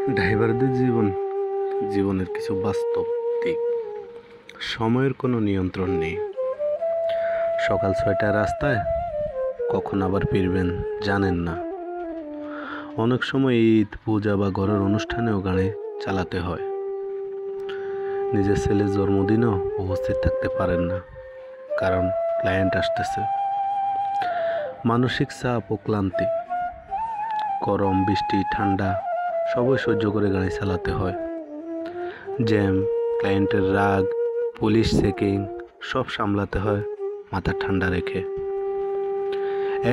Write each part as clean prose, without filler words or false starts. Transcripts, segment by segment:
ড্রাইভারদের জীবনের কিছু বাস্তব দিক। সময়ের কোনো নিয়ন্ত্রণ নেই। সকাল 6টায় রাস্তায়, কখন আবার ফিরবেন জানেন না। অনেক সময় ঈদ, পূজা বা ঘরের অনুষ্ঠানেও গাড়ি চালাতে হয়। নিজের ছেলের জন্মদিনেও উপস্থিত থাকতে পারেন না, কারণ ক্লায়েন্ট আসতেছে। মানসিক চাপ ও ক্লান্তি, গরম, বৃষ্টি, ঠান্ডা সবই সহ্য করে গাড়ি চালাতে হয়। জ্যাম, ক্লায়েন্টের রাগ, পুলিশ চেকিং সব সামলাতে হয় মাথা ঠান্ডা রেখে।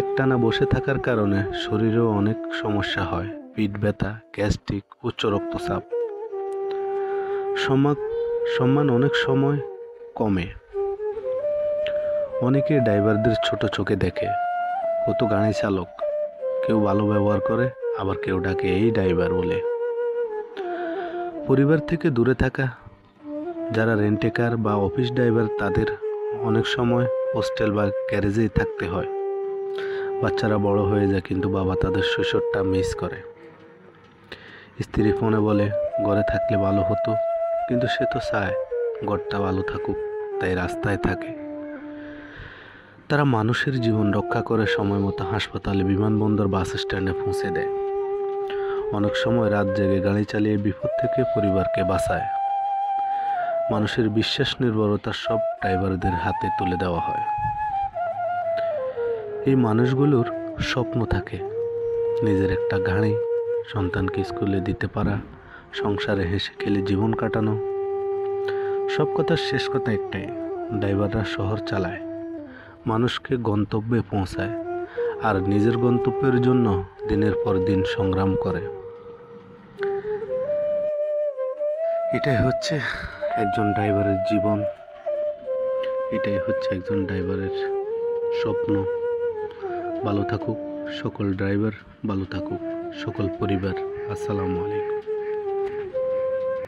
একটানা বসে থাকার কারণে শরীরেও অনেক সমস্যা হয়, পিঠ ব্যথা, গ্যাস্ট্রিক, উচ্চ রক্তচাপ। সম্মান অনেক সময় কমে। অনেকে ড্রাইভারদের ছোট চোখে দেখে, ও তো গাড়ি চালক। কেউ ভালো ব্যবহার করে, আবার কেউ ডাকে এই ড্রাইভার বলে। পরিবার থেকে দূরে থাকা যারা রেন্টে কার বা অফিস ড্রাইভার, তাদের অনেক সময় হোস্টেল বা গ্যারেজেই থাকতে হয়। বাচ্চারা বড় হয়ে যায়, কিন্তু বাবা তাদের শৈশবটা মিস করে। স্ত্রী ফোনে বলে ঘরে থাকলে ভালো হতো, কিন্তু সে তো চায় ঘরটা ভালো থাকুক, তাই রাস্তায় থাকে। তারা মানুষের জীবন রক্ষা করে, সময় মতো হাসপাতালে, বিমানবন্দর, বাস স্ট্যান্ডে পৌঁছে দেয়। অনেক সময় রাত জেগে গাড়ি চালিয়ে বিপদ থেকে পরিবারকে বাঁচায়। মানুষের বিশ্বাস, নির্ভরতা সব ড্রাইভারদের হাতে তুলে দেওয়া হয়। এই মানুষগুলোর স্বপ্ন থাকে নিজের একটা গাড়ি, সন্তানকে স্কুলে দিতে পারা, সংসারে হেসে খেলে জীবন কাটানো। সব কথার শেষ কথা একটাই, ড্রাইভাররা শহর চালায়, মানুষকে গন্তব্যে পৌঁছায়, আর নিজের গন্তব্যের জন্য দিনের পর দিন সংগ্রাম করে। এটাই হচ্ছে একজন ড্রাইভারের জীবন, এটাই হচ্ছে একজন ড্রাইভারের স্বপ্ন। ভালো থাকুক সকল ড্রাইভার, ভালো থাকুক সকল পরিবার। আসসালামু আলাইকুম।